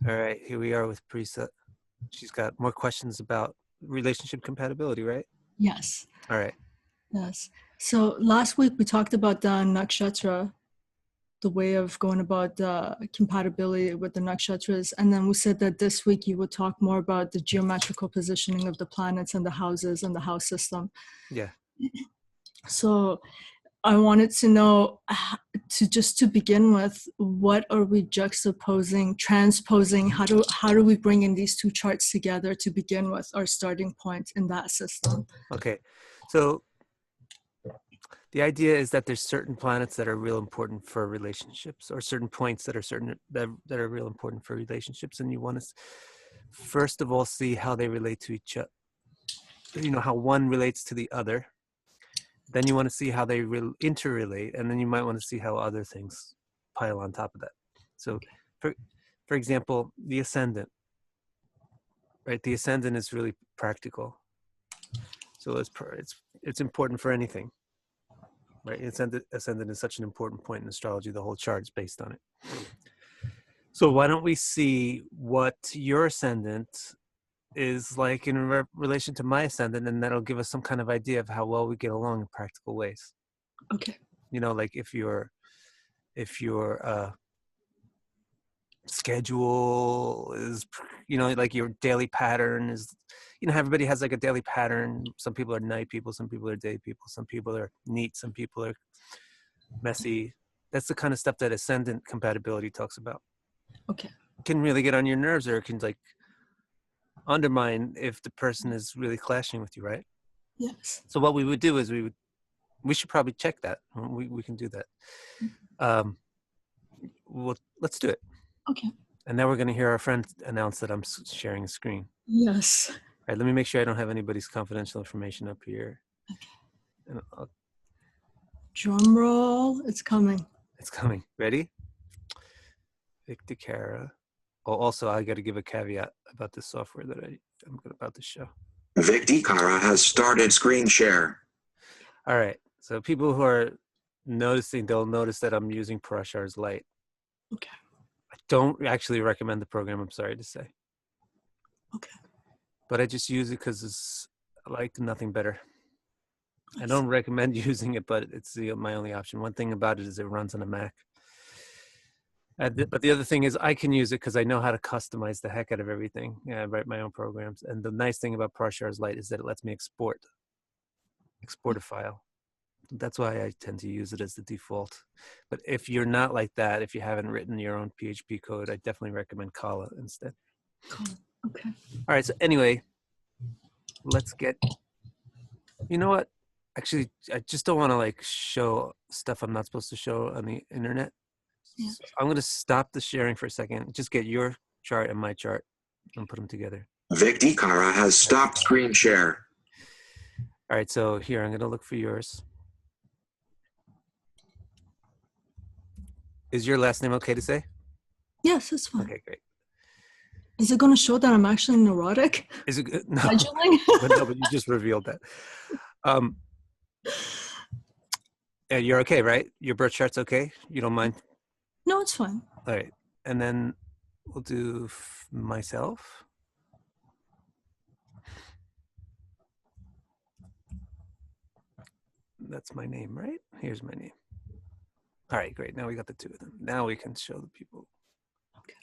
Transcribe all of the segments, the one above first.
All right, here we are with Prisa. She's got more questions about relationship compatibility, right? Yes, All right. yes. So last week we talked about the nakshatra, the way of going about the compatibility with the nakshatras, and then we said that this week you would talk more about the geometrical positioning of the planets and the houses and the house system. Yeah. So I wanted to know, to begin with, what are we juxtaposing, transposing? How do we bring in these two charts together to begin with, our starting point in that system? Okay. So the idea is that there's certain planets that are real important for relationships, or certain points that are real important for relationships, and you want to first of all see how they relate to each other. You know how one relates to the other. Then you want to see how they interrelate, and then you might want to see how other things pile on top of that. So, for example, the ascendant. Right, the ascendant is really practical. So it's important for anything. Right, ascendant is such an important point in astrology. The whole chart is based on it. So why don't we see what your ascendant is like in relation to my ascendant, and that'll give us some kind of idea of how well we get along in practical ways. Okay. You know, like if your schedule is, you know, like your daily pattern is, you know, everybody has like a daily pattern. Some people are night people, some people are day people, some people are neat, some people are messy. That's the kind of stuff that ascendant compatibility talks about. Okay. It can really get on your nerves, or it can like undermine if the person is really clashing with you, right? Yes. So what we would do is we should probably check that. We can do that. Well, let's do it. Okay. And now we're going to hear our friend announce that I'm sharing a screen. Yes. All right, let me make sure I don't have anybody's confidential information up here. Okay. And Drum roll. It's coming. it's coming. Ready? Victor Cara. Oh, also, I got to give a caveat about this software that I'm about to show. Vic Cara has started screen share. All right, so people who are noticing, they'll notice that I'm using Parashar's light. Okay. I don't actually recommend the program, I'm sorry to say. Okay. But I just use it because it's like nothing better. I don't recommend using it, but it's my only option. One thing about it is it runs on a Mac. But the other thing is I can use it because I know how to customize the heck out of everything. I write my own programs. And the nice thing about Parashar's Light is that it lets me export a file. That's why I tend to use it as the default. But if you're not like that, if you haven't written your own PHP code, I definitely recommend Kala instead. Okay. All right, so anyway, let's get, you know what? Actually, I just don't want to like show stuff I'm not supposed to show on the internet. Yeah. So I'm going to stop the sharing for a second. Just get your chart and my chart and put them together. Vic Cara has stopped screen share. All right, so here, I'm going to look for yours. Is your last name okay to say? Yes, it's fine. Okay, great. Is it going to show that I'm actually neurotic? Is it good? No. But you just revealed that. Yeah, you're okay, right? Your birth chart's okay? You don't mind? No, it's fine. All right. And then we'll do myself. That's my name, right? Here's my name. All right, great. Now we got the two of them. Now we can show the people. Okay.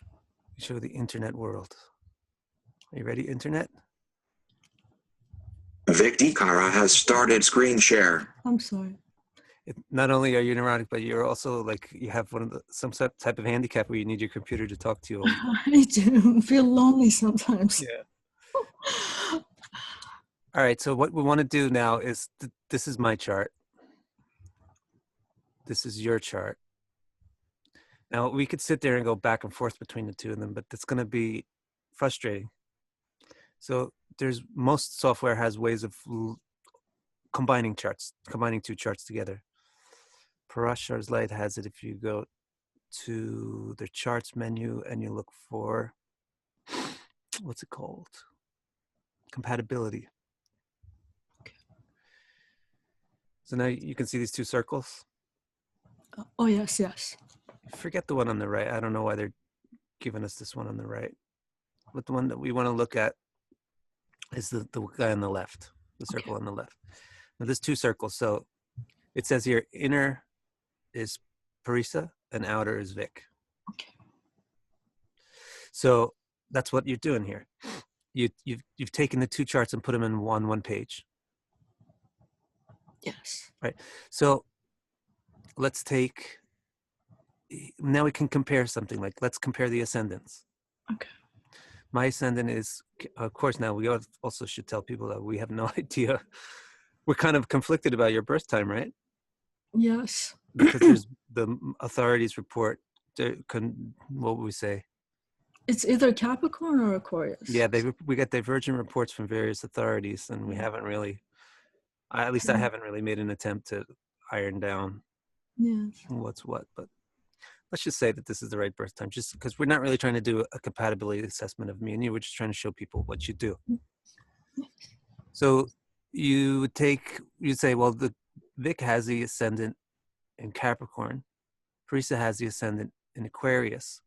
Show the internet world. Are you ready, internet? Vic Cara has started screen share. I'm sorry. Not only are you neurotic, but you're also like you have some type of handicap where you need your computer to talk to you. I do feel lonely sometimes. Yeah. All right. So what we want to do now is this is my chart. This is your chart. Now we could sit there and go back and forth between the two of them, but that's going to be frustrating. So most software has ways of combining two charts together. Parashar's Light has it. If you go to the charts menu and you look for, what's it called? Compatibility. Okay. So now you can see these two circles. Oh, yes, yes. Forget the one on the right. I don't know why they're given us this one on the right. But the one that we want to look at is the guy on the left, the circle on the left. Now there's two circles. So it says here, inner is Parisa and outer is Vic. Okay. So that's what you're doing here. You've taken the two charts and put them in one page. Yes. Right. So let's take, now we can compare something, like let's compare the ascendants. Okay. My ascendant is, of course, now we also should tell people that we have no idea. We're kind of conflicted about your birth time, right? Yes. Because there's the authorities report, what would we say? It's either Capricorn or Aquarius. Yeah, we get divergent reports from various authorities, and we haven't really, at least I haven't really made an attempt to iron down what's what, but let's just say that this is the right birth time, just because we're not really trying to do a compatibility assessment of me and you. We're just trying to show people what you do. So you'd say, well, the Vic has the ascendant in Capricorn. Parisa has the ascendant in Aquarius.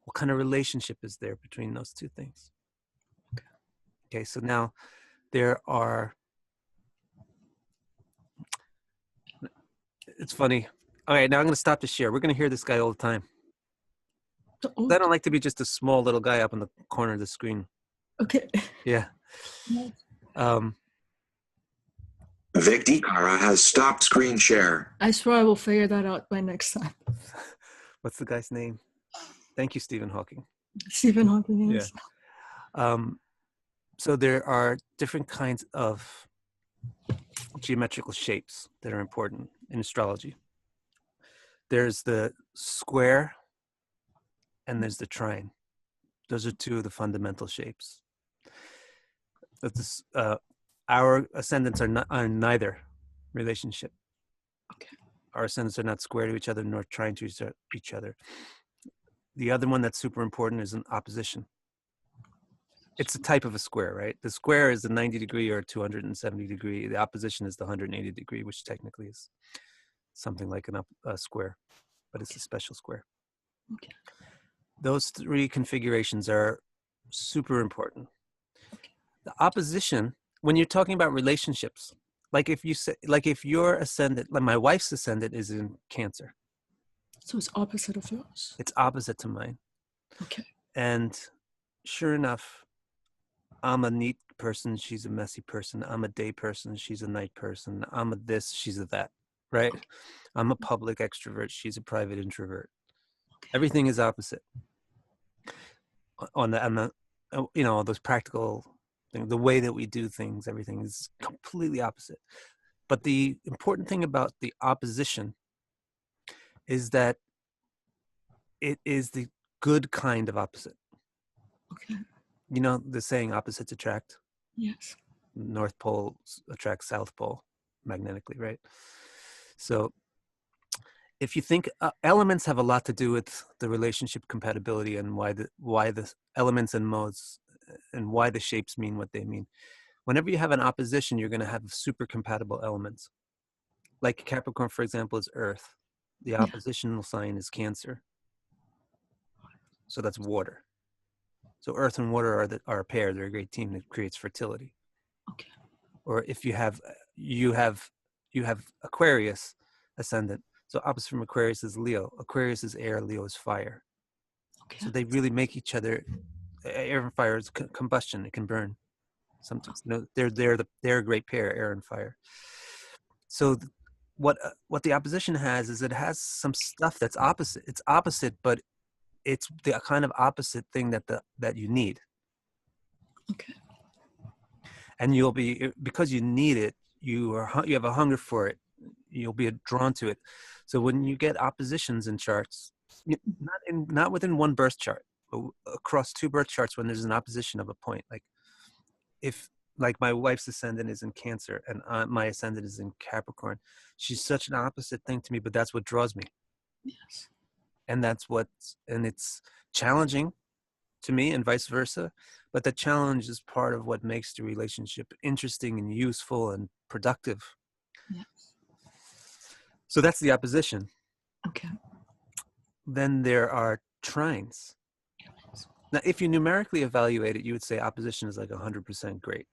What kind of relationship is there between those two things? Okay, so now there are, it's funny. All right, now I'm going to stop the share. We're going to hear this guy all the time. I don't like to be just a small little guy up in the corner of the screen. Okay. Yeah. Vic Dikara has stopped screen share. I swear I will figure that out by next time. What's the guy's name? Thank you, Stephen Hawking. Stephen Hawking. Yes. Yeah. So there are different kinds of geometrical shapes that are important in astrology. There's the square and there's the trine. Those are two of the fundamental shapes. Our ascendants are neither relationship. Okay. Our ascendants are not square to each other nor trine to each other. The other one that's super important is an opposition. It's a type of a square, right? The square is the 90 degree or 270 degree. The opposition is the 180 degree, which technically is something like a square, but it's a special square. Okay. Those three configurations are super important. Okay. The opposition, when you're talking about relationships, like if your ascendant, like my wife's ascendant is in Cancer. So it's opposite of yours. It's opposite to mine. Okay. And sure enough, I'm a neat person, she's a messy person. I'm a day person, she's a night person. I'm a this, she's a that, right? I'm a public extrovert, she's a private introvert. Okay. Everything is opposite. On the all those practical things, the way that we do things, everything is completely opposite. But the important thing about the opposition is that it is the good kind of opposite. Okay. You know the saying, opposites attract? Yes. North Pole attracts South Pole magnetically, right? So if you think elements have a lot to do with the relationship compatibility and why the elements and modes and why the shapes mean what they mean. Whenever you have an opposition, you're going to have super compatible elements. Like Capricorn, for example, is Earth. The oppositional sign is Cancer. So that's water. So Earth and water are a pair. They're a great team that creates fertility. Okay. Or if you have Aquarius ascendant. So opposite from Aquarius is Leo. Aquarius is air. Leo is fire. Okay. So they really make each other. Air and fire is combustion. It can burn. Sometimes they're a great pair, air and fire. So what the opposition has is it has some stuff that's opposite. It's opposite, but it's the kind of opposite thing that you need. Okay. And you'll be, because you need it, you have a hunger for it. You'll be drawn to it. So when you get oppositions in charts, not within one birth chart, but across two birth charts, when there's an opposition of a point, like my wife's ascendant is in Cancer and my ascendant is in Capricorn, she's such an opposite thing to me, but that's what draws me. Yes. And it's challenging to me and vice versa, but the challenge is part of what makes the relationship interesting and useful and productive. Yes. So that's the opposition. Okay. Then there are trines. Now, if you numerically evaluate it, you would say opposition is like 100% great.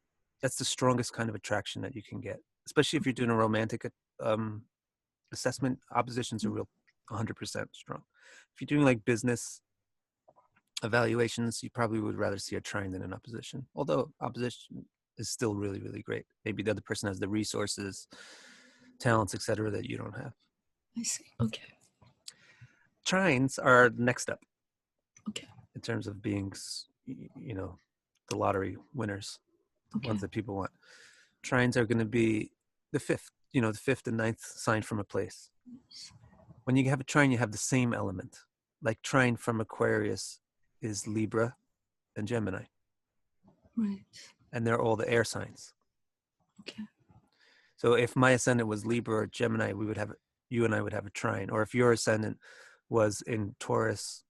That's the strongest kind of attraction that you can get, especially if you're doing a romantic assessment. Oppositions are real 100% strong. If you're doing like business evaluations, you probably would rather see a trine than an opposition, although opposition is still really, really great. Maybe the other person has the resources, talents, etc., that you don't have. I see. Okay. Trines are next up. Okay. In terms of being, the lottery winners, the ones that people want. Trines are going to be the fifth, the fifth and ninth sign from a place. When you have a trine, you have the same element. Like trine from Aquarius is Libra and Gemini. Right. And they're all the air signs. Okay. So if my ascendant was Libra or Gemini, you and I would have a trine. Or if your ascendant was in Taurus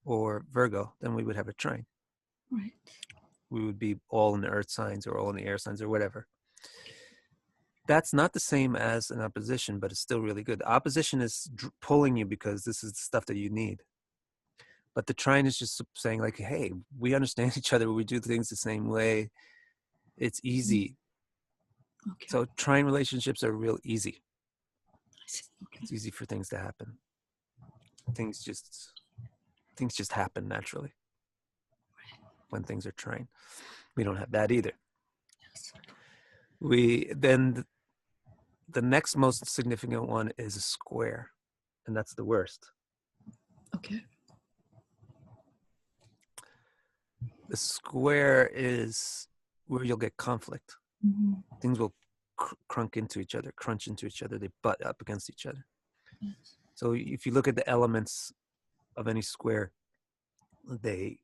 or Virgo, then we would have a trine. Right. We would be all in the earth signs or all in the air signs or whatever. That's not the same as an opposition, but it's still really good. The opposition is pulling you because this is the stuff that you need. But the trine is just saying like, hey, we understand each other. We do things the same way. It's easy. Okay. So trine relationships are real easy. I see. Okay. It's easy for things to happen. Things just happen naturally when things are trine. We don't have that either. Yes. The next most significant one is a square, and that's the worst. Okay. The square is where you'll get conflict. Mm-hmm. Things will crunch into each other. They butt up against each other. Yes. So if you look at the elements of any square, they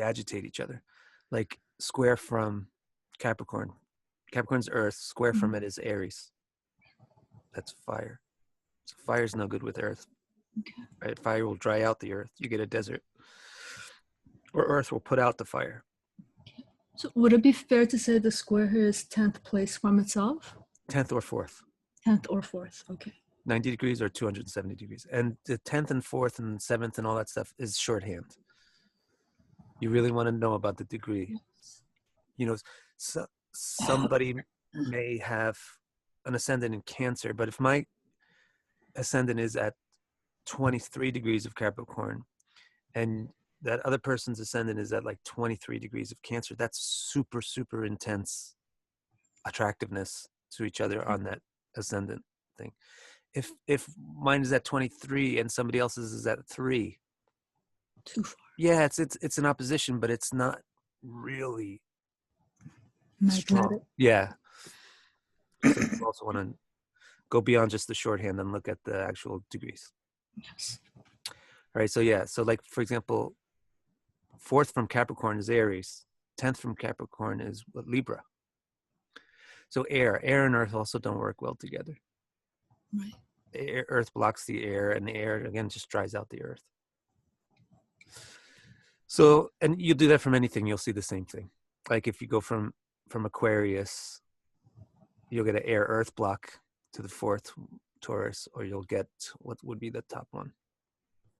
agitate each other. Like square from Capricorn. Capricorn's Earth. Square from it is Aries. That's fire. So fire is no good with Earth. Okay. Right? Fire will dry out the Earth. You get a desert. Or Earth will put out the fire. So would it be fair to say the square here is 10th place from itself? 10th or 4th. 10th or 4th. Okay. 90 degrees or 270 degrees. And the 10th and 4th and 7th and all that stuff is shorthand. You really want to know about the degree. Somebody may have an ascendant in Cancer, but if my ascendant is at 23 degrees of Capricorn and that other person's ascendant is at like 23 degrees of Cancer, that's super, super intense attractiveness to each other on that ascendant thing. If mine is at 23 and somebody else's is at 3, too far. Yeah, it's an opposition, but it's not really Magnetic. strong. Yeah. So you also want to go beyond just the shorthand and look at the actual degrees. Yes. All right. So yeah. So like, for example, 4th from Capricorn is Aries. 10th from Capricorn is Libra. So air and earth also don't work well together. Right. Earth blocks the air, and the air again just dries out the earth. So, and you do that from anything, you'll see the same thing. Like if you go from Aquarius, you'll get an air earth block to the 4th Taurus, or you'll get, what would be the top one?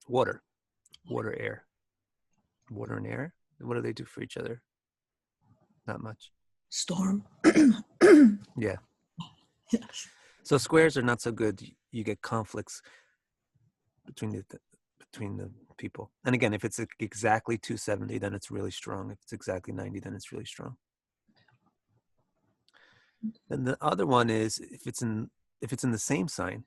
Water, air. Water and air. What do they do for each other? Not much. Storm. Yeah. Yes. So squares are not so good. You get conflicts between the people. And again, if it's exactly 270, then it's really strong. If it's exactly 90, then it's really strong. And the other one is if it's in the same sign.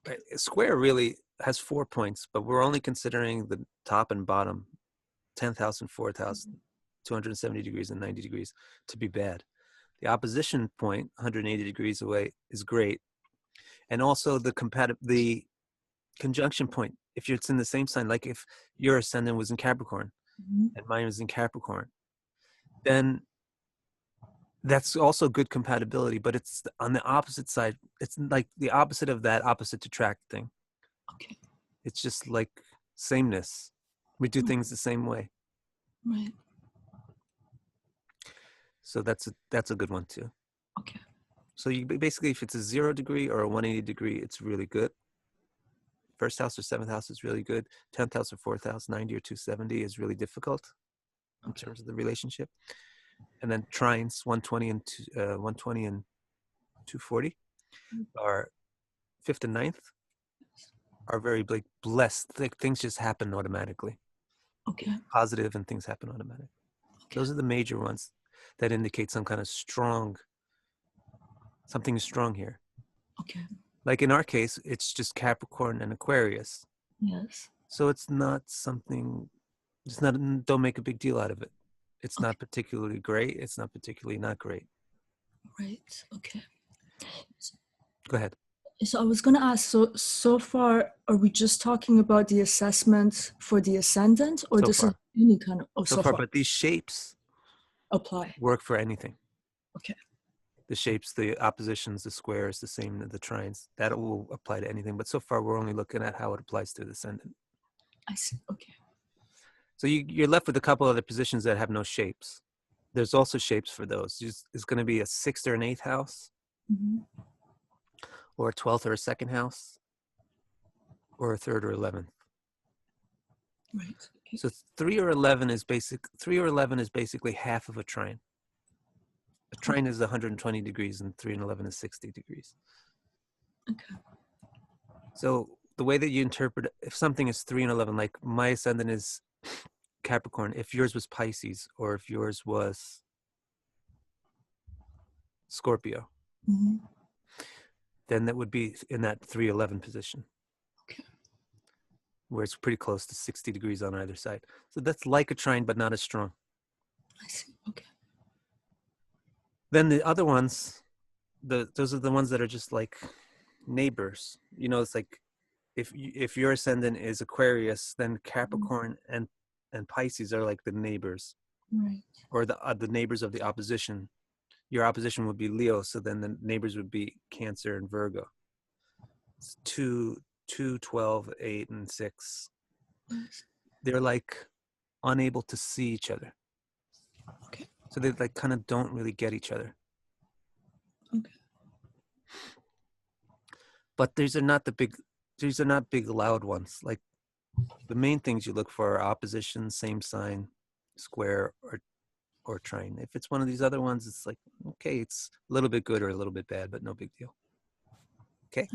Right? A square really has 4 points, but we're only considering the top and bottom, 10th house and 4th house, 270 degrees and 90 degrees to be bad. The opposition point, 180 degrees away, is great. And also the conjunction point, if it's in the same sign, like if your ascendant was in Capricorn and mine was in Capricorn, then that's also good compatibility, but it's on the opposite side. It's like the opposite of that opposite attract thing. Okay. It's just like sameness. We do things the same way. Right. So that's a good one too. Okay. So you basically, if it's a 0 degree or a 180 degree, it's really good. first house or seventh house is really good. 10th house or fourth house, 90 or 270 is really difficult in terms of the relationship. And then trines, 120 and 240 are fifth and ninth are very like blessed. Like things just happen automatically. Okay. Positive and things happen automatically. Okay. Those are the major ones that indicate some kind of something is strong here. Okay. Like in our case, it's just Capricorn and Aquarius. Yes. So it's not something, don't make a big deal out of it. It's Okay. not particularly great. It's not particularly not great. Right. Okay. Go ahead. So I was going to ask, so far, are we just talking about the assessment for the ascendant, or So this far. is any kind of, So far, but these shapes apply? work for anything. Okay. The shapes, the oppositions, the squares, the same, the trines, that will apply to anything. But so far, we're only looking at how it applies to the ascendant. I see. Okay. So you're left with a couple other positions that have no shapes. There's also shapes for those. It's going to be a sixth or an eighth house, Mm-hmm. or a 12th or a second house, or a third or 11th. Right. Okay. So 3 or 11 is basically half of a trine. A trine is 120 degrees, and 3 and 11 is 60 degrees. Okay. So the way that you interpret, if something is 3 and 11, like my ascendant is Capricorn, if yours was Pisces, or if yours was Scorpio, Mm-hmm. then that would be in that 311 position. Okay. Where it's pretty close to 60 degrees on either side. So that's like a trine, but not as strong. I see. Okay. Then the other ones, those are the ones that are just like neighbors. You know, it's like if your ascendant is Aquarius, then Capricorn and Pisces are like the neighbors, Right. or the neighbors of the opposition. Your opposition would be Leo, so then the neighbors would be Cancer and Virgo. It's 2, 12, 8, and 6. Yes. They're like unable to see each other. Okay. So they like kind of don't really get each other. Okay. But these are not big loud ones. Like the main things you look for are opposition, same sign, square, or trine. If it's one of these other ones, it's like, okay, it's a little bit good or a little bit bad, but no big deal. Okay.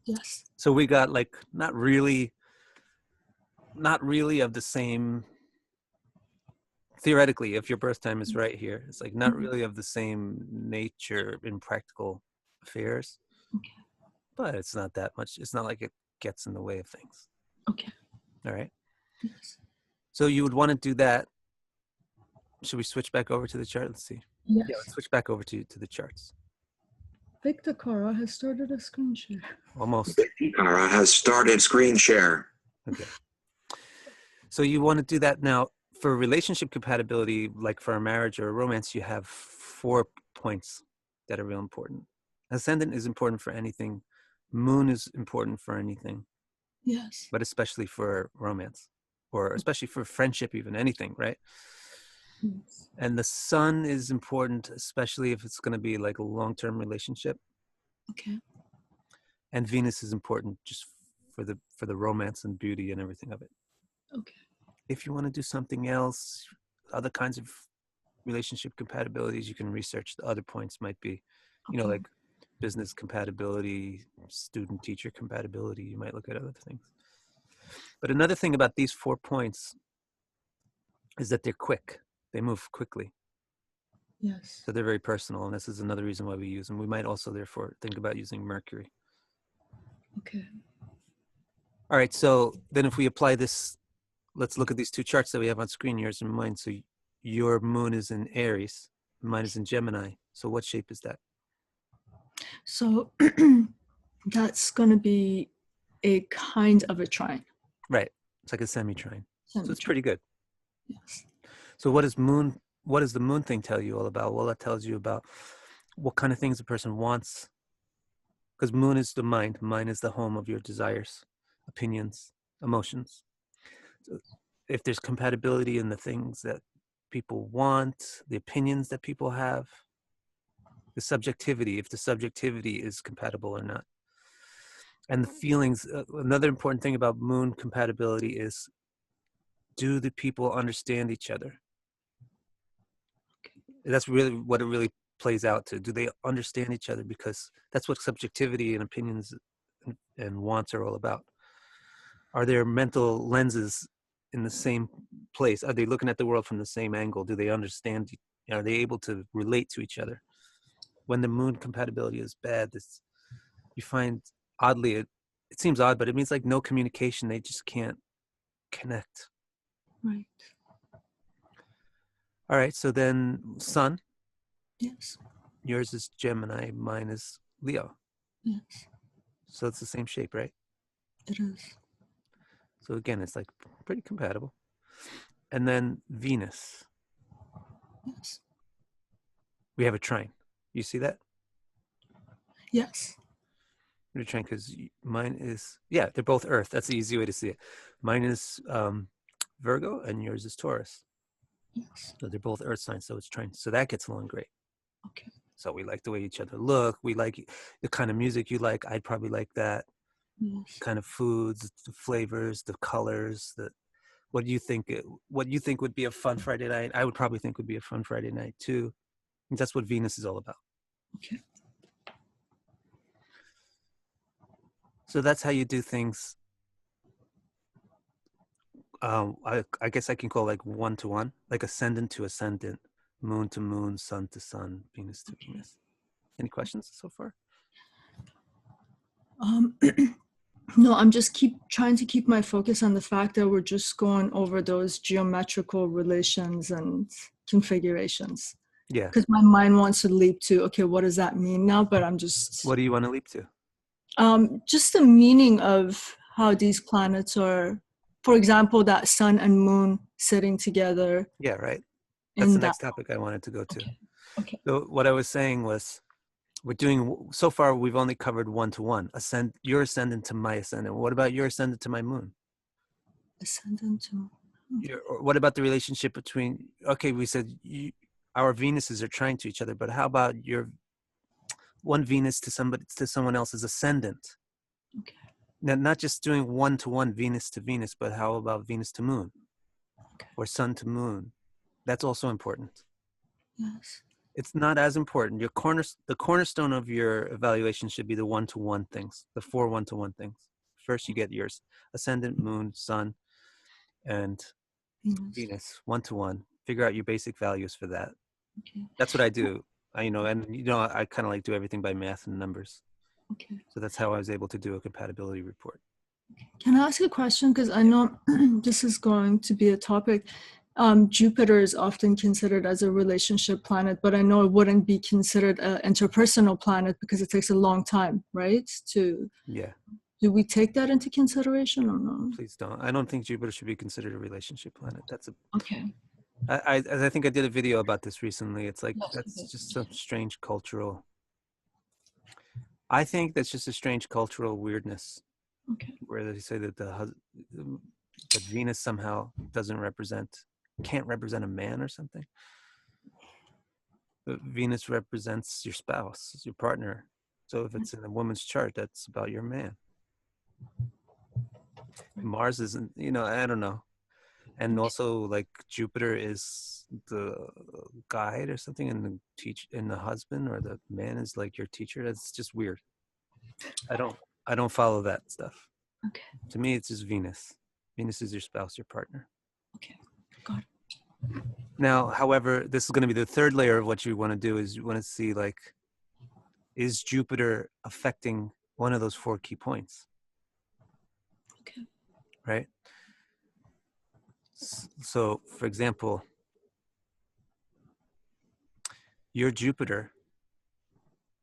Yes. So we got like not really of the same. Theoretically, if your birth time is right here, it's like not really of the same nature in practical affairs. Okay. But it's not that much. It's not like it gets in the way of things. Okay. All right. Yes. So you would want to do that. Should we switch back over to the chart? Let's see. Yes. Yeah, let's switch back over to the charts. Victor Cara has started a screen share. Almost. Kara has started screen share. Okay. So you want to do that now. For relationship compatibility, like for a marriage or a romance, you have 4 points that are real important. Ascendant is important for anything. Moon is important for anything. Yes. But especially for romance, or especially for friendship, even anything, right? Yes. And the sun is important, especially if it's going to be like a long-term relationship. Okay. And Venus is important just for the romance and beauty and everything of it. Okay. If you want to do something else, other kinds of relationship compatibilities, you can research. The other points might be, you know, Okay. like business compatibility, student-teacher compatibility. You might look at other things. But another thing about these 4 points is that they're quick. They move quickly. Yes. So they're very personal, and this is another reason why we use them. We might also, therefore, think about using Mercury. Okay. All right, so then if we apply this, let's look at these 2 charts that we have on screen, yours and mine. So your moon is in Aries, mine is in Gemini. So what shape is that? So that's going to be a kind of a trine. Right. It's like a semi-trine. So it's Semi-trine. pretty good. Yes. So what does the moon thing tell you all about? Well, it tells you about what kind of things a person wants. Because moon is the mind. Mind is the home of your desires, opinions, emotions. So if there's compatibility in the things that people want, the opinions that people have, the subjectivity, if the subjectivity is compatible or not. And the feelings, another important thing about moon compatibility is, do the people understand each other? That's really what it really plays out to. Do they understand each other? Because that's what subjectivity and opinions and wants are all about. Are their mental lenses in the same place? Are they looking at the world from the same angle? Do they understand? Are they able to relate to each other? When the moon compatibility is bad, you find, oddly, it seems odd, but it means like no communication. They just can't connect. Right. All right, so then Sun, Yes. yours is Gemini, mine is Leo. Yes. So it's the same shape, right? It is. So again, it's like pretty compatible. And then Venus, Yes. we have a trine. You see that? Yes. We're trying because mine is, yeah, they're both Earth. That's the easy way to see it. Mine is Virgo and yours is Taurus. Yes. So they're both Earth signs, so it's trine. So that gets along great. Okay. So we like the way each other look. We like the kind of music you like. I'd probably like that. Yes. Kind of foods, the flavors, the colors. What do you think? What you think would be a fun Friday night? I would probably think would be a fun Friday night too. And that's what Venus is all about. Okay. So that's how you do things. I guess I can call like one-to-one, like ascendant to ascendant, moon to moon, sun to sun, Venus to Venus. Any questions so far? No, I'm just trying to keep my focus on the fact that we're just going over those geometrical relations and configurations. Yeah. Because my mind wants to leap to, okay, what does that mean now? But I'm just What do you want to leap to? just the meaning of how these planets are, for example, that sun and moon sitting together. Yeah, right. That's In the that. next topic I wanted to go to. Okay. Okay. So what I was saying was, we're doing, so far we've only covered one-to-one. Your ascendant to my ascendant. What about your ascendant to my moon? Ascendant to. Or what about the relationship between, okay, we said our Venuses are trying to each other, but how about your one Venus to someone else's ascendant? Okay. Now, not just doing one-to-one Venus to Venus, but how about Venus to moon? Okay. Or sun to moon? That's also important. Yes. It's not as important. The cornerstone of your evaluation should be the one-to-one things, the 4 one-to-one things. First, you get yours: ascendant, moon, sun, and Venus, one-to-one. Figure out your basic values for that. Okay. That's what I do. I kind of like do everything by math and numbers. Okay. So that's how I was able to do a compatibility report. Can I ask a question? Because I know this is going to be a topic. Jupiter is often considered as a relationship planet, but I know it wouldn't be considered an interpersonal planet because it takes a long time, right? Yeah. Do we take that into consideration or no? Please don't. I don't think Jupiter should be considered a relationship planet. Okay. I think I did a video about this recently. It's like, Yes, that's okay. just some strange cultural. I think that's just a strange cultural weirdness. Okay. Where they say that that Venus somehow can't represent a man or something. But Venus represents your spouse, your partner. So if it's in a woman's chart, that's about your man. Mars isn't, I don't know. And also, like, Jupiter is the guide or something, and the husband or the man is like your teacher. That's just weird. I don't follow that stuff. Okay. To me, it's just Venus. Venus is your spouse, your partner. Okay. Got it. Now, however, this is going to be the third layer of what you want to do is you want to see, like, is Jupiter affecting one of those 4 key points? Okay. Right? So, for example, your Jupiter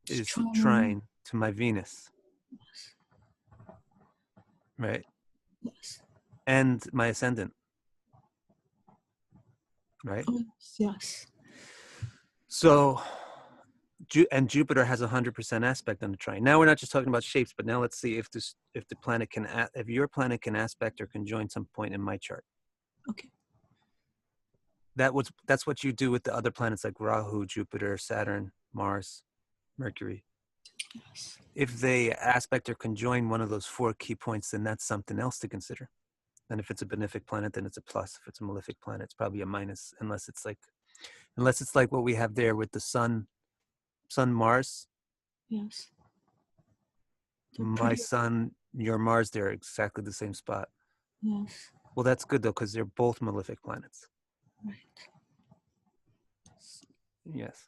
is trine to my Venus. Yes. Right? Yes. And my ascendant. Right? Oh, yes. So, and Jupiter has 100% aspect on the trine. Now we're not just talking about shapes, but now let's see if your planet can aspect or conjoin some point in my chart. Okay. That's what you do with the other planets like Rahu, Jupiter, Saturn, Mars, Mercury. Yes. If they aspect or conjoin one of those 4 key points, then that's something else to consider. And if it's a benefic planet, then it's a plus. If it's a malefic planet, it's probably a minus, unless it's like what we have there with the sun Mars. Yes. They're My pretty. sun, your Mars, they're exactly the same spot. Yes. Well, that's good though, because they're both malefic planets. Right. Yes.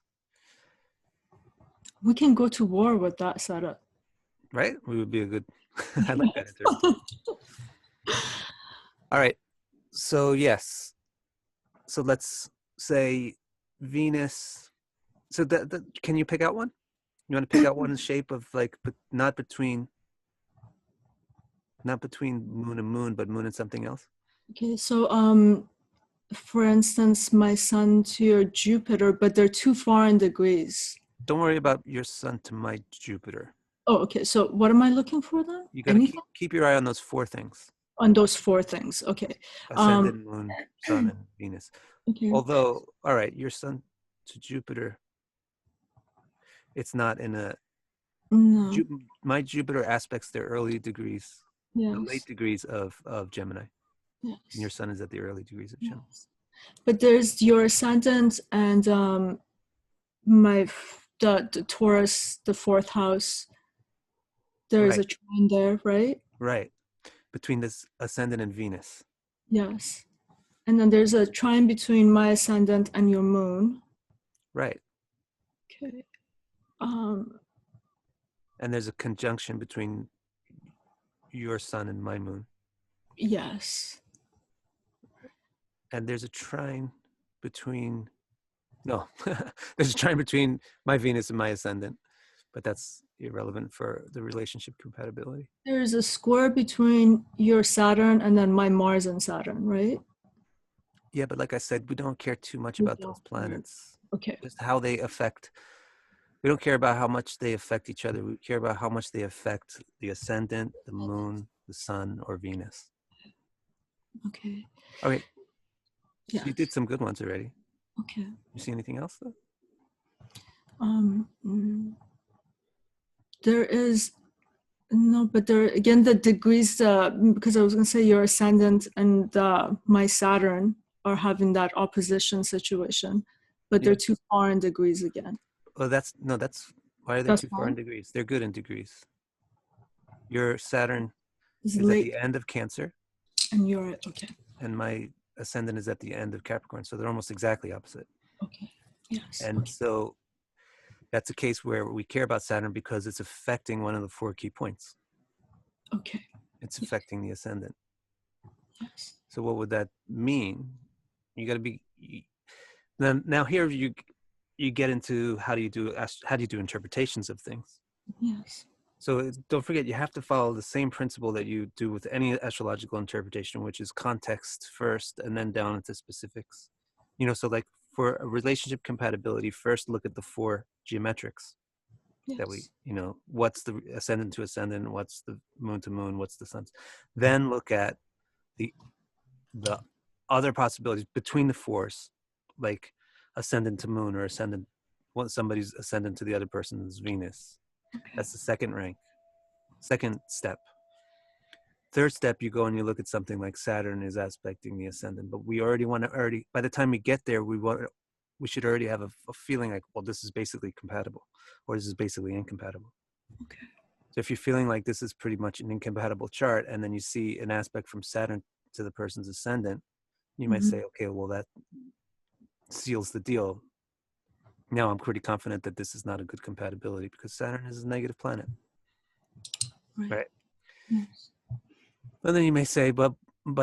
We can go to war with that setup. Right? We would be a good. I like that interpretation. All right. So yes. So let's say Venus. So can you pick out one? You want to pick out one shape of like, but not between moon and moon, but moon and something else? Okay, so for instance, my sun to your Jupiter, but they're too far in degrees. Don't worry about your sun to my Jupiter. Oh, okay. So what am I looking for then? You got to keep your eye on those 4 things. On those 4 things. Okay. Ascendant, moon, sun, and Venus. Okay. Although, all right, your sun to Jupiter, it's not in a, No. my Jupiter aspects their early degrees, Yes. the late degrees of Gemini. Yes. And your sun is at the early degrees of Gemini. Yes. But there's your ascendant and the Taurus, the 4th house. There is a trine there, right? Right. Between this ascendant and Venus. Yes. And then there's a trine between my ascendant and your moon. Right. Okay. And there's a conjunction between your sun and my moon. Yes. And there's a trine between, no, there's a trine between my Venus and my ascendant, but that's irrelevant for the relationship compatibility. There's a square between your Saturn and then my Mars and Saturn, right? Yeah, but like I said, we don't care too much about those planets. Okay. Just how they affect. We don't care about how much they affect each other. We care about how much they affect the ascendant, the moon, the sun, or Venus. Okay. Okay. Yeah. So you did some good ones already. Okay. You see anything else though? There is no, but there again the degrees. Because I was going to say your ascendant and my Saturn are having that opposition situation, but they're too far in degrees again. Oh, that's why are they too far in degrees? They're good in degrees. Your Saturn is at the end of Cancer. And you're okay. And my ascendant is at the end of Capricorn, so they're almost exactly opposite. Okay. Yes. And so that's a case where we care about Saturn because it's affecting one of the 4 key points. Okay. It's affecting the ascendant. Yes. So what would that mean? You got to be now here you get into how do you do interpretations of things. Yes. So don't forget, you have to follow the same principle that you do with any astrological interpretation, which is context first and then down into specifics. So like for a relationship compatibility, first look at the 4 geometrics that we, what's the ascendant to ascendant, what's the moon to moon, what's the sun's. Then look at the other possibilities between the 4s, like ascendant to moon or somebody's ascendant to the other person's Venus. That's the second step. Third step, you go and you look at something like Saturn is aspecting the ascendant, but we by the time we get there, we should already have a feeling like, well, this is basically compatible or this is basically incompatible. Okay. So if you're feeling like this is pretty much an incompatible chart and then you see an aspect from Saturn to the person's ascendant, you might say, okay, well, that seals the deal. Now I'm pretty confident that this is not a good compatibility because Saturn is a negative planet. Right? Yes. And then you may say, but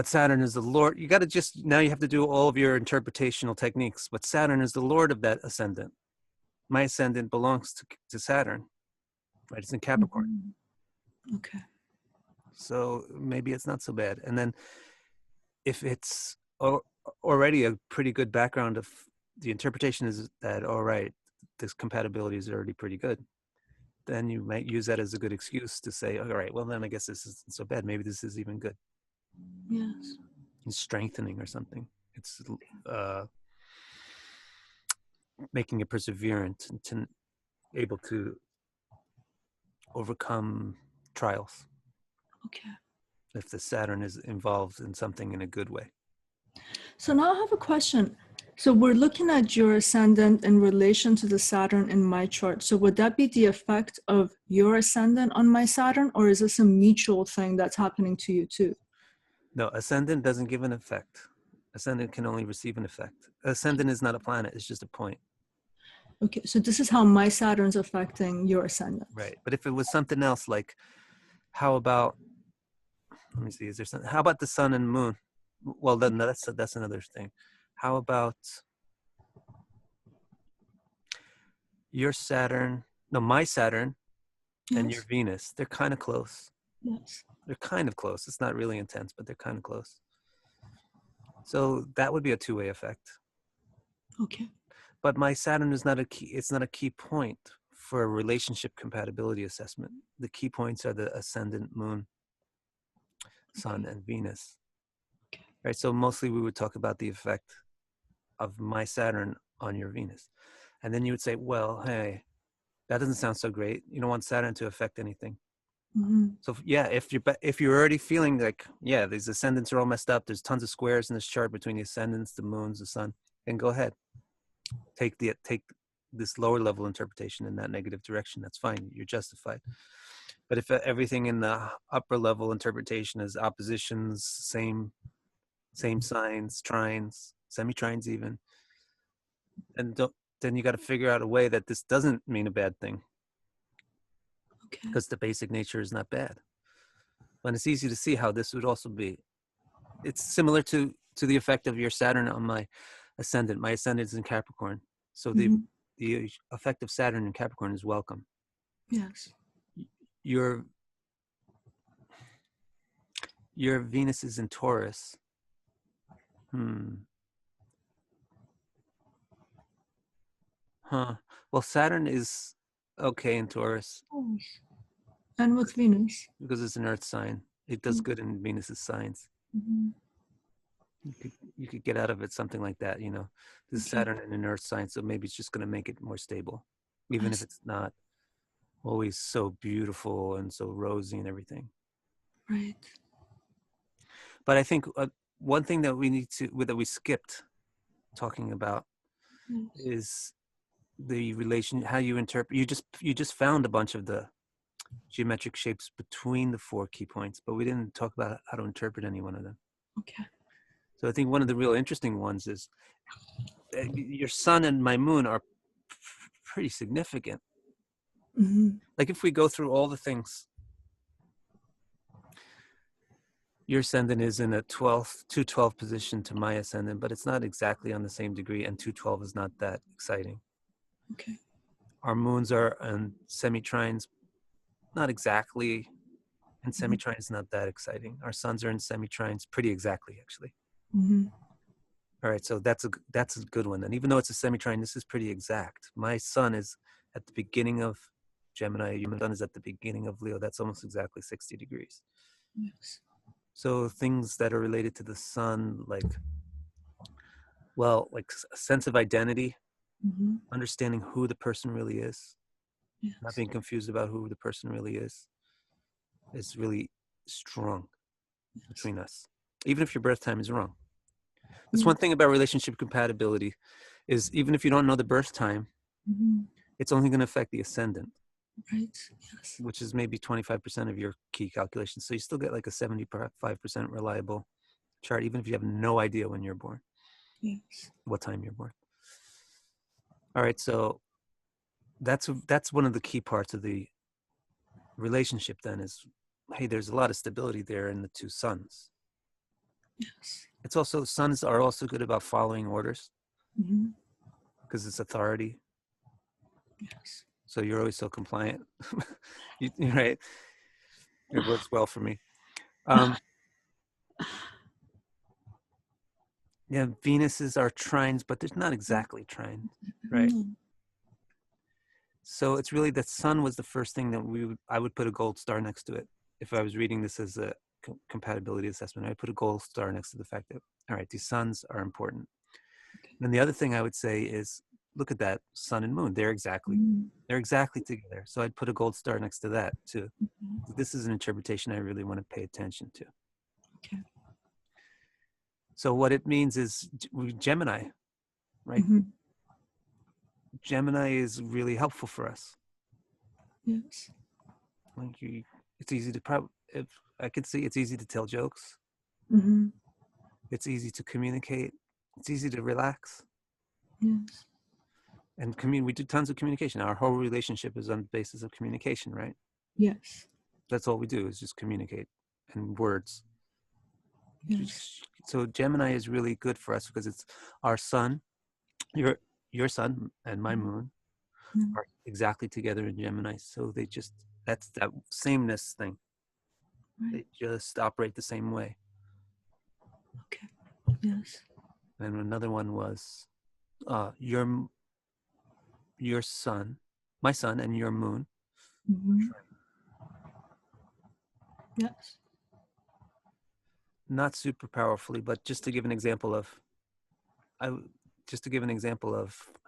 Saturn is the Lord. You got to now you have to do all of your interpretational techniques, but Saturn is the Lord of that ascendant. My ascendant belongs to Saturn, right? It's in Capricorn. Okay. So maybe it's not so bad. And then if it's already a pretty good background of the interpretation is that, all right, this compatibility is already pretty good, then you might use that as a good excuse to say, all right, well, then I guess this isn't so bad. Maybe this is even good. Yes. It's strengthening or something. It's making it perseverant and able to overcome trials Okay. if the Saturn is involved in something in a good way. So now I have a question. So we're looking at your ascendant in relation to the Saturn in my chart. So would that be the effect of your ascendant on my Saturn, or is this a mutual thing that's happening to you too? No, ascendant doesn't give an effect. Ascendant can only receive an effect. Ascendant is not a planet, it's just a point. Okay, so this is how my Saturn's affecting your ascendant. Right. But if it was something else, like how about, let me see, is there something, how about the sun and moon? Well, then that's another thing. How about your Saturn, no, my Saturn and your Yes. Venus, they're kind of close. Yes. They're kind of close. It's not really intense, but they're kind of close. So that would be a two-way effect. Okay. But my Saturn is not a key, it's not a key point for a relationship compatibility assessment. The key points are the ascendant, moon, sun, and Venus. Okay. Right. So mostly we would talk about the effect of my Saturn on your Venus. And then you would say, well, hey, that doesn't sound so great. You don't want Saturn to affect anything. Mm-hmm. So yeah, if you're already feeling like, yeah, these ascendants are all messed up, there's tons of squares in this chart between the ascendants, the moons, the sun, then go ahead. Take this lower level interpretation in that negative direction. That's fine. You're justified. But if everything in the upper level interpretation is oppositions, same signs, trines, semi-trines even, and then you got to figure out a way that this doesn't mean a bad thing, Okay. because the basic nature is not bad. But it's easy to see how this would also be. It's similar to the effect of your Saturn on my ascendant. My ascendant is in Capricorn, so the effect of Saturn in Capricorn is welcome. Yes. Your Venus is in Taurus. Well, Saturn is okay in Taurus And with Venus. because it's an Earth sign. It does good in Venus's signs. Mm-hmm. You could get out of it something like that, you know. This is Saturn in an Earth sign, so maybe it's just going to make it more stable, even if it's not always so beautiful and so rosy and everything. Right. But I think one thing that we skipped talking about is the relation, how you interpret. You just found a bunch of the geometric shapes between the 4 key points, but we didn't talk about how to interpret any one of them. Okay. So I think one of the real interesting ones is your sun and my moon are pretty significant. Mm-hmm. Like if we go through all the things, your ascendant is in a 212 position to my ascendant, but it's not exactly on the same degree, and 212 is not that exciting. Okay. Our moons are in semi-trines, not exactly, and semi-trine is not that exciting. Our suns are in semi-trines pretty exactly, actually. Mm-hmm. All right, so that's a good one. And even though it's a semi-trine, this is pretty exact. My sun is at the beginning of Gemini. Your sun is at the beginning of Leo. That's almost exactly 60 degrees. Yes. So things that are related to the sun, like a sense of identity, understanding who the person really is, not being confused about who the person really is really strong between us, even if your birth time is wrong. That's one thing about relationship compatibility, is even if you don't know the birth time, it's only going to affect the ascendant, Right. Yes. which is maybe 25% of your key calculations. So you still get like a 75% reliable chart, even if you have no idea when you're born, what time you're born. All right, so that's one of the key parts of the relationship then is, hey, there's a lot of stability there in the 2 suns. Yes. It's also, suns are also good about following orders because it's authority. Yes. So you're always so compliant, right? It works well for me. Yeah, Venuses are trines, but they're not exactly trine, right? So it's really, the sun was the first thing that I would put a gold star next to it. If I was reading this as a compatibility assessment, I'd put a gold star next to the fact that, all right, these suns are important. And the other thing I would say is look at that sun and moon. They're exactly together. So I'd put a gold star next to that too. This is an interpretation I really want to pay attention to. Okay. So what it means is Gemini, right? Gemini is really helpful for us. Yes. Like it's easy to if I could see, it's easy to tell jokes. It's easy to communicate. It's easy to relax. Yes. And we do tons of communication. Our whole relationship is on the basis of communication, right? Yes. That's all we do is just communicate and words. Yes. So Gemini is really good for us because it's our sun, your sun and my moon are exactly together in Gemini. So that's that sameness thing. Right. They just operate the same way. Okay. Yes. And another one was your sun, my sun and your moon. Yes. Not super powerfully, but just to give an example of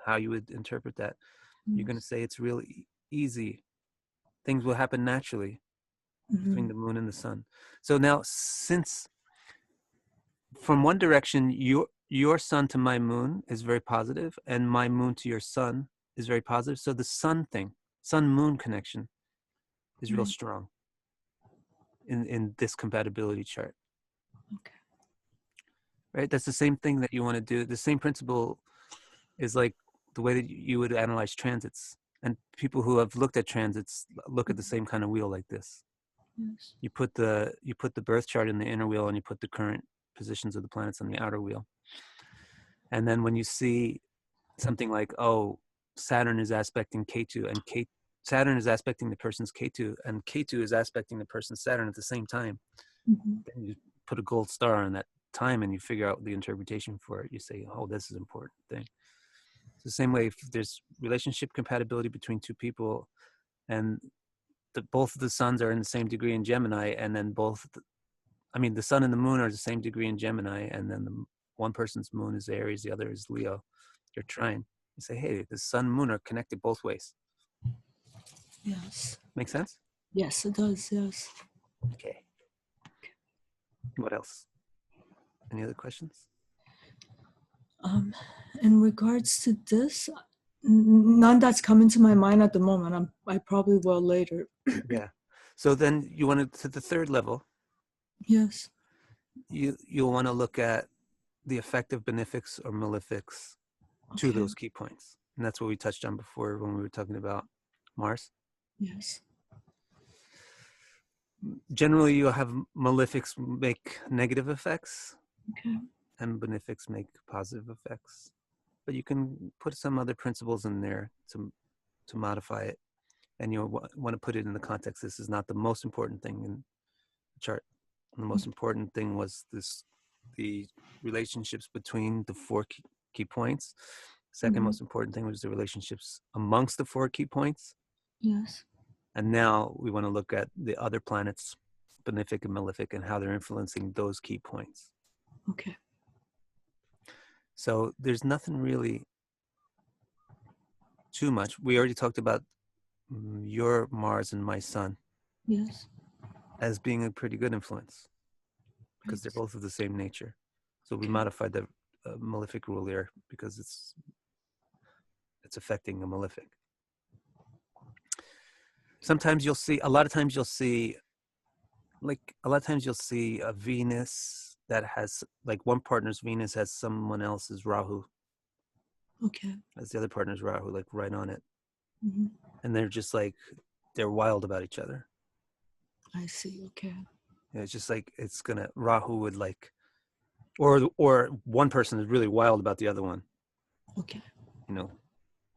how you would interpret that. You're going to say it's really easy. Things will happen naturally between the moon and the sun. So now, since from one direction, your sun to my moon is very positive, and my moon to your sun is very positive. So the sun-moon connection is real strong in this compatibility chart. Okay. Right? That's the same thing that you want to do. The same principle is like the way that you would analyze transits. And people who have looked at transits look at the same kind of wheel like this. Yes. You put the birth chart in the inner wheel, and you put the current positions of the planets on the outer wheel. And then when you see something like, oh, Saturn is aspecting K2, and Saturn is aspecting the person's K2, and K2 is aspecting the person's Saturn at the same time, then you put a gold star on that time and you figure out the interpretation for it. You say, oh, this is an important thing. It's the same way if there's relationship compatibility between two people and both of the suns are in the same degree in Gemini, and then the sun and the moon are the same degree in Gemini, and then one person's moon is Aries, the other is Leo. You're trying. You say, hey, the sun and moon are connected both ways. Yes. Make sense? Yes, it does. Yes. Okay. What else? Any other questions? In regards to this, none that's coming to my mind at the moment. I probably will later. Yeah. So then you want to the third level. Yes. You'll want to look at the effect of benefics or malefics to those key points. And that's what we touched on before when we were talking about Mars. Yes. Generally, you'll have malefics make negative effects. Okay. And benefics make positive effects. But you can put some other principles in there to modify it. And you'll want to put it in the context. This is not the most important thing in the chart. And the most important thing was the relationships between the four key points. Second most important thing was the relationships amongst the four key points. Yes. And now we want to look at the other planets, benefic and malefic, and how they're influencing those key points. Okay. So there's nothing really too much. We already talked about your Mars and my sun. Yes. As being a pretty good influence because they're both of the same nature. So we modified the malefic rule there because it's affecting a malefic. A lot of times you'll see a Venus that has, like, one partner's Venus has someone else's Rahu. Okay. As the other partner's Rahu, like right on it. Mm-hmm. And they're just like, they're wild about each other. I see. Okay. It's just like, Rahu would like, or one person is really wild about the other one. Okay.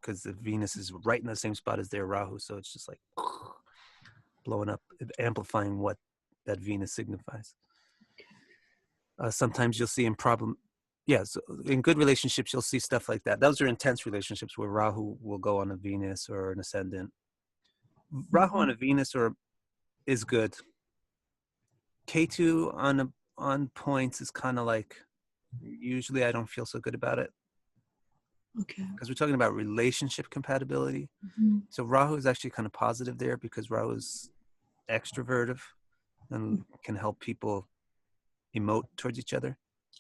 Because the Venus is right in the same spot as their Rahu. So it's just like blowing up, amplifying what that Venus signifies. Sometimes you'll see so in good relationships, you'll see stuff like that. Those are intense relationships where Rahu will go on a Venus or an ascendant. Rahu on a Venus is good. K2 on points is kind of like, usually I don't feel so good about it. Okay. because we're talking about relationship compatibility. Mhm. So Rahu is actually kind of positive there because Rahu is extrovertive and can help people emote towards each other.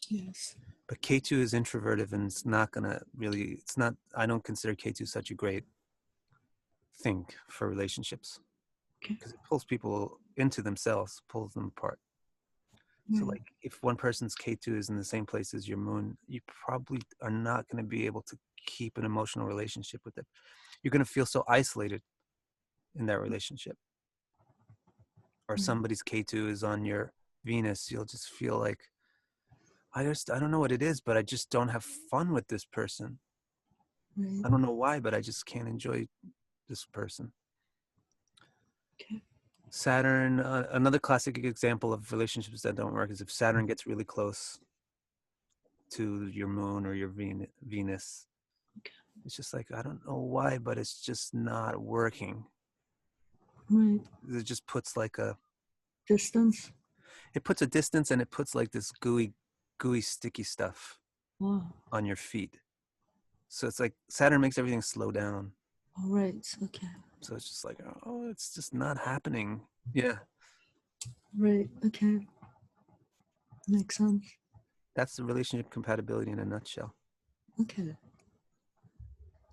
Yes. But Ketu is introverted and it's not gonna really, it's not, I don't consider Ketu such a great thing for relationships Okay. because it pulls people into themselves, pulls them apart. So Right. like if one person's Ketu is in the same place as your moon, you probably are not going to be able to keep an emotional relationship with it. You're going to feel so isolated in that relationship. Or Right. somebody's Ketu is on your Venus, you'll just feel like, I don't know what it is, but I just don't have fun with this person. Right. I don't know why, but I just can't enjoy this person. Okay. Saturn, another classic example of relationships that don't work is if Saturn gets really close to your moon or your Venus. Okay. It's just like, I don't know why, but it's just not working. Right. It just puts like Distance. it puts a distance and it puts like this gooey, sticky stuff Wow. on your feet. So it's like Saturn makes everything slow down. All right. Okay. So it's just like, oh, it's just not happening. Yeah, Right. Okay. Makes sense. that's the relationship compatibility in a nutshell. Okay.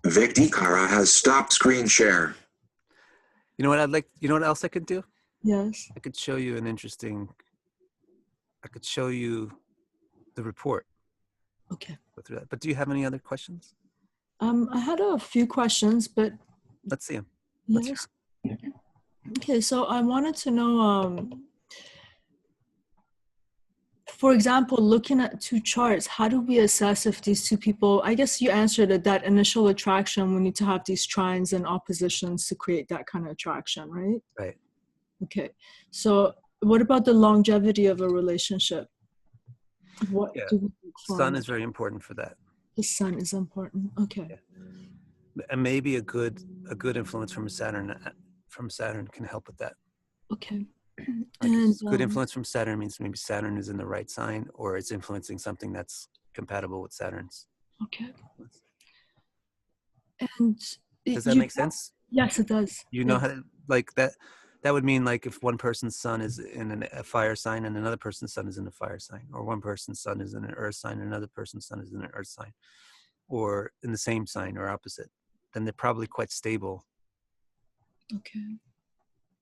Viktikara has stopped screen share. You know what I'd like? You know what else I could do? Yes. I could show you I could show you the report. Okay. Go through that. But do you have any other questions? I had a few questions, but Let's see them. yes. Okay. So I wanted to know, for example, looking at two charts, how do we assess if these two people, I guess you answered it, that initial attraction, we need to have these trines and oppositions to create that kind of attraction, right? Right. Okay. So what about the longevity of a relationship? What Yeah. do we look for? Sun is very important for that. The sun is important. Okay. Yeah. And maybe a good influence from Saturn can help with that. Okay. Like And good influence from Saturn means maybe Saturn is in the right sign or it's influencing something that's compatible with Saturn's. okay. And Does that make sense? Yes, it does. You know how to, like that would mean like if one person's sun is in a fire sign and another person's sun is in a fire sign, or one person's sun is in an earth sign and another person's sun is in an earth sign, or in the same sign or opposite, then they're probably quite stable. Okay.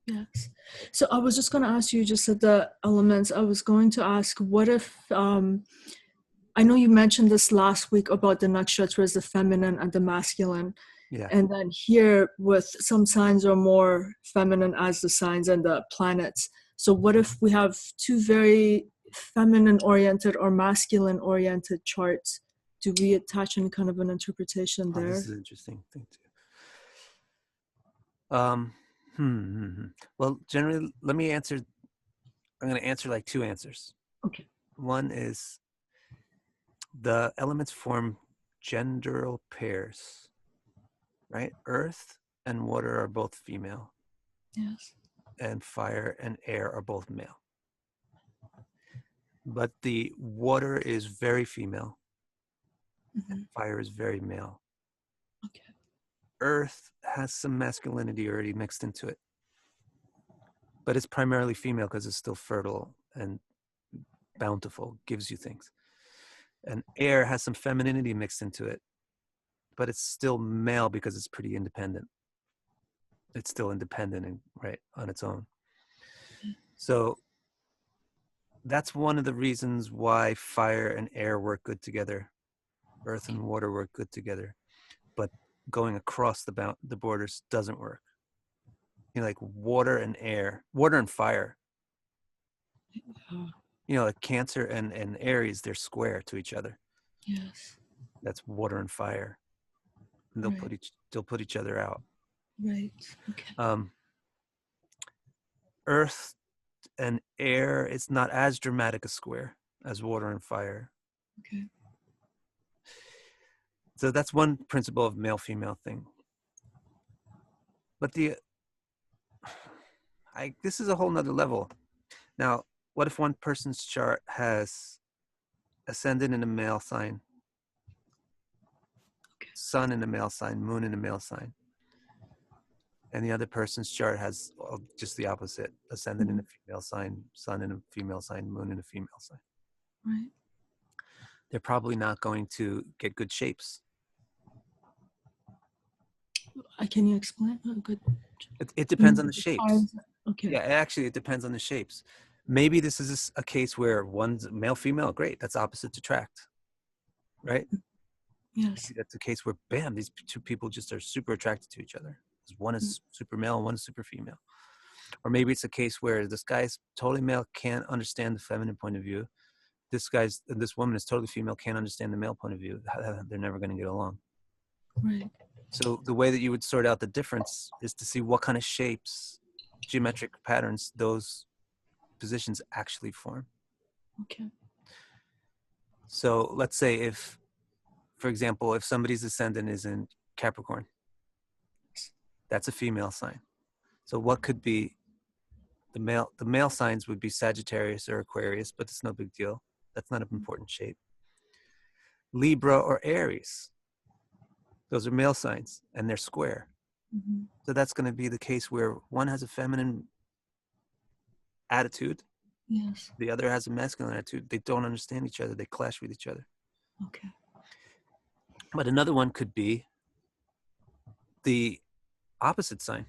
Yes. So I was just going to ask you, just said the elements. I was going to ask, what if, I know you mentioned this last week about the nakshatras, the feminine and the masculine. Yeah. And then here with some signs are more feminine as the signs and the planets. So what if we have two very feminine oriented or masculine oriented charts? Do we attach any kind of an interpretation there? This is an interesting thing too. Well, generally, let me answer. I'm going to answer like two answers. Okay. One is the elements form genderal pairs, right? Earth and water are both female. Yes. And fire and air are both male. But the water is very female. And fire is very male. Okay. Earth has some masculinity already mixed into it. But it's primarily female because it's still fertile and bountiful, gives you things. And air has some femininity mixed into it. But it's still male because it's pretty independent. It's still independent and right on its own. So that's one of the reasons why fire and air work good together. Earth and water work good together. But going across the borders doesn't work. You know, like water and fire. You know, like Cancer and Aries, they're square to each other. Yes. That's water and fire. And they'll put each other out. Right. Okay. Earth and air, it's not as dramatic a square as water and fire. Okay. So that's one principle of male-female thing. But this is a whole nother level. Now, what if one person's chart has ascendant in a male sign, sun in a male sign, moon in a male sign, and the other person's chart has just the opposite, ascendant in a female sign, sun in a female sign, moon in a female sign, Right. they're probably not going to get good shapes. Can you explain? Good. It depends on the The shapes. cards. Okay. Yeah, actually, it depends on the shapes. Maybe this is a case where one's male, female, great. That's opposites attract, right? Yes. That's a case where, bam, these two people just are super attracted to each other. One is super male and one is super female. Or maybe it's a case where this guy's totally male, can't understand the feminine point of view. This woman is totally female, can't understand the male point of view. They're never going to get along. Right. So the way that you would sort out the difference is to see what kind of shapes, geometric patterns, those positions actually form. Okay. So let's say if, for example, if somebody's ascendant is in Capricorn, that's a female sign. So what could be the male signs would be Sagittarius or Aquarius, but it's no big deal. That's not an important shape. Libra or Aries. Those are male signs and they're square. Mm-hmm. So that's going to be the case where one has a feminine attitude. Yes. The other has a masculine attitude. They don't understand each other. They clash with each other. Okay. But another one could be the opposite sign.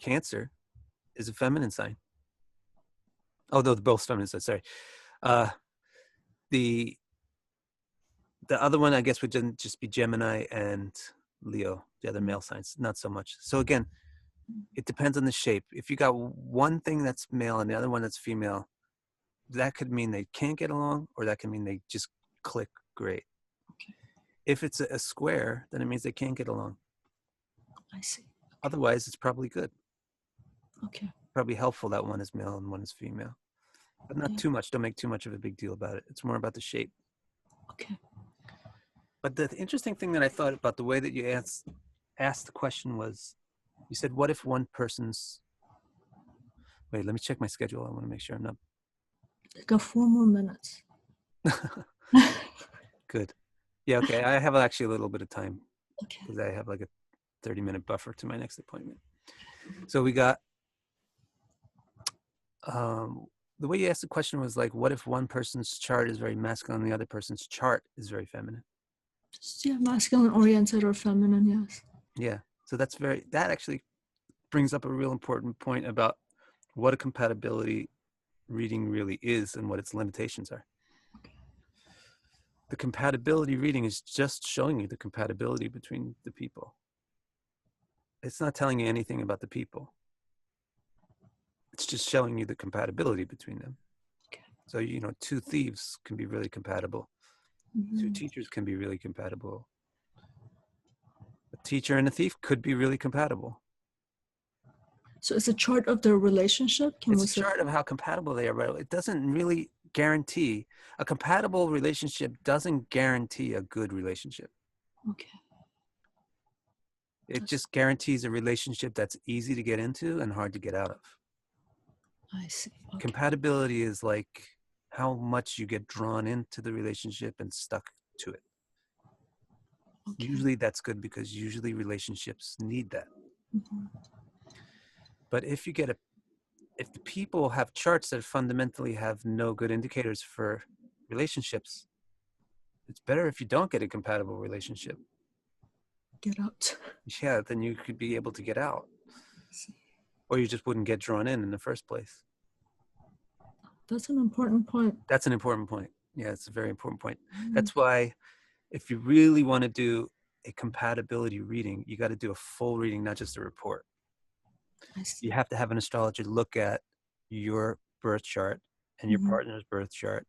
Cancer is a feminine sign. Oh, no, they're both feminine signs. Sorry. The other one, I guess, would just be Gemini and Leo, the other male signs. Not so much. So again, it depends on the shape. If you got one thing that's male and the other one that's female, that could mean they can't get along, or that can mean they just click great. Okay. If it's a square, then it means they can't get along. I see. Otherwise, it's probably good. Okay. Probably helpful that one is male and one is female. But not too much. Don't make too much of a big deal about it. It's more about the shape. Okay. But the interesting thing that I thought about the way that you asked the question was, you said, what if one person's... Wait, let me check my schedule. I want to make sure I'm not... I got 4 more minutes. Good. Yeah, okay. I have actually a little bit of time Okay. because I have like a 30-minute buffer to my next appointment. So we got... the way you asked the question was like, what if one person's chart is very masculine and the other person's chart is very feminine? Yeah, masculine oriented or feminine, yes. Yeah. So that actually brings up a real important point about what a compatibility reading really is and what its limitations are. Okay. The compatibility reading is just showing you the compatibility between the people. It's not telling you anything about the people. It's just showing you the compatibility between them. Okay. So, two thieves can be really compatible. Mm-hmm. 2 teachers can be really compatible. A teacher and a thief could be really compatible. So it's a chart of their relationship? It's a chart of how compatible they are, but it doesn't really guarantee. A compatible relationship doesn't guarantee a good relationship. Okay. It just guarantees a relationship that's easy to get into and hard to get out of. I see. Okay. Compatibility is like how much you get drawn into the relationship and stuck to it. Okay. Usually that's good because usually relationships need that. Mm-hmm. But if the people have charts that fundamentally have no good indicators for relationships, it's better if you don't get a compatible relationship. Get out. Yeah, then you could be able to get out. Or you just wouldn't get drawn in the first place. That's an important point. That's an important point. Yeah, it's a very important point. That's why if you really want to do a compatibility reading, you got to do a full reading, not just a report. I see. You have to have an astrologer look at your birth chart and your partner's birth chart.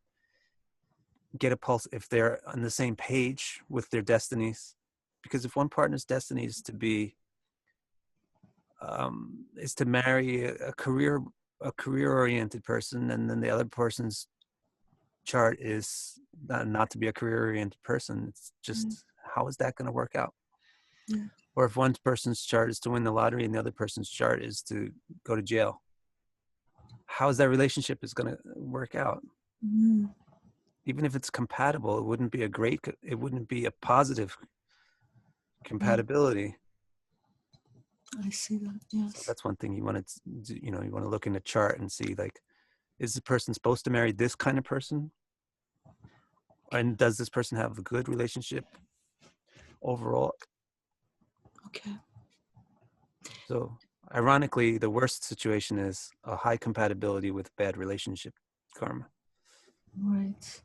Get a pulse if they're on the same page with their destinies. Because if one partner's destiny is to be, is to marry a career-oriented person, and then the other person's chart is not to be a career-oriented person, it's just, how is that going to work out? Yeah. Or if one person's chart is to win the lottery and the other person's chart is to go to jail, how is that relationship is going to work out? Even if it's compatible, it wouldn't be a positive compatibility. I see that. So Yes. that's one thing you want to do, you want to look in the chart and see, like, is the person supposed to marry this kind of person? And does this person have a good relationship overall? Okay. So ironically, the worst situation is a high compatibility with bad relationship karma. Right.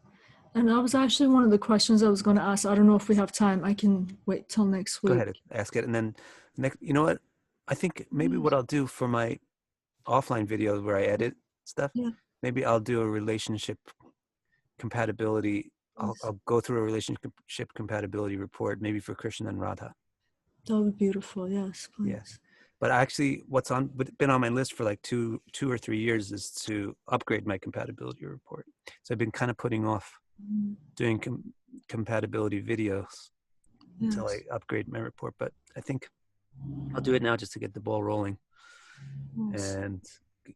And that was actually one of the questions I was going to ask. I don't know if we have time. I can wait till next week. Go ahead, ask it. And then next, you know what? I think maybe what I'll do for my offline videos where I edit stuff, Yeah. maybe I'll do a relationship compatibility. Yes. I'll go through a relationship compatibility report, maybe for Krishna and Radha. That would be beautiful. Yes, please. Yeah. But actually, what's been on my list for like two or 3 years is to upgrade my compatibility report. So I've been kind of putting off doing compatibility videos until I upgrade my report. But I think I'll do it now just to get the ball rolling. Yes. And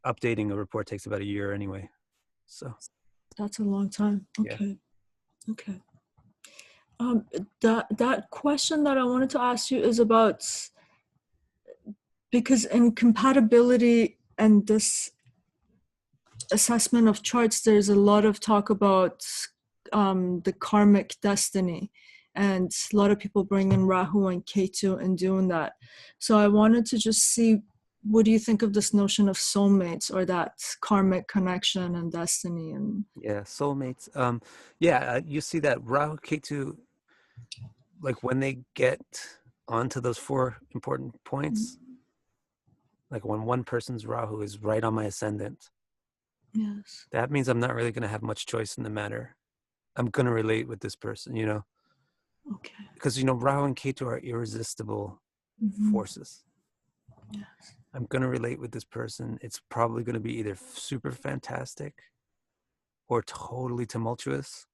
updating a report takes about a year anyway. So That's a long time. Yeah. Okay. Okay. That question that I wanted to ask you is about, because in compatibility and this assessment of charts, there's a lot of talk about the karmic destiny, and a lot of people bring in Rahu and Ketu and doing that. So I wanted to just see, what do you think of this notion of soulmates, or that karmic connection and destiny? And yeah, soulmates. You see that Rahu Ketu, like when they get onto those 4 important points, like when one person's Rahu is right on my ascendant, yes. that means I'm not really going to have much choice in the matter. I'm going to relate with this person, Okay. because, Rahu and Ketu are irresistible forces. Yes. I'm going to relate with this person. It's probably going to be either super fantastic or totally tumultuous,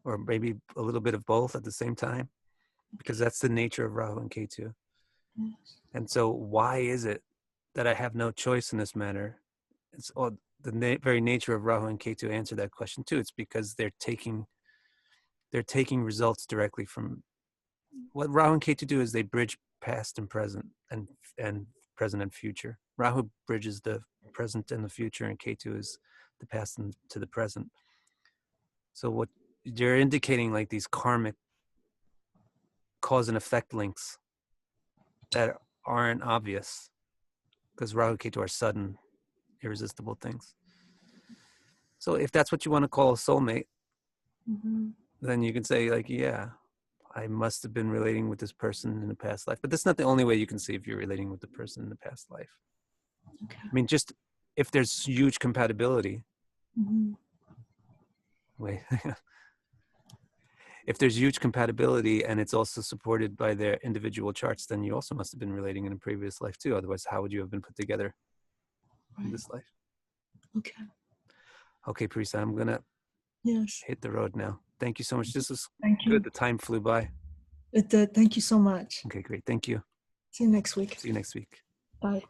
or maybe a little bit of both at the same time, because that's the nature of Rahu and Ketu. Yes. And so why is it that I have no choice in this matter? It's the very nature of Rahu and Ketu answer that question too. It's because they're taking results directly from what Rahu and Ketu do. Is they bridge past and present, and present and future. Rahu bridges the present and the future, and Ketu is the past and to the present. So what you're indicating, like these karmic cause and effect links that aren't obvious, because Rahu and Ketu are sudden, irresistible things. So if that's what you want to call a soulmate, then you can say, like, yeah, I must have been relating with this person in the past life. But that's not the only way you can see if you're relating with the person in the past life. Okay. I mean, just if there's huge compatibility. Wait. If there's huge compatibility and it's also supported by their individual charts, then you also must have been relating in a previous life too. Otherwise, how would you have been put together in this life? Okay. Okay, Parisa, I'm going to hit the road now. Thank you so much. This was good. The time flew by. It did. Thank you so much. Okay, great. Thank you. See you next week. See you next week. Bye.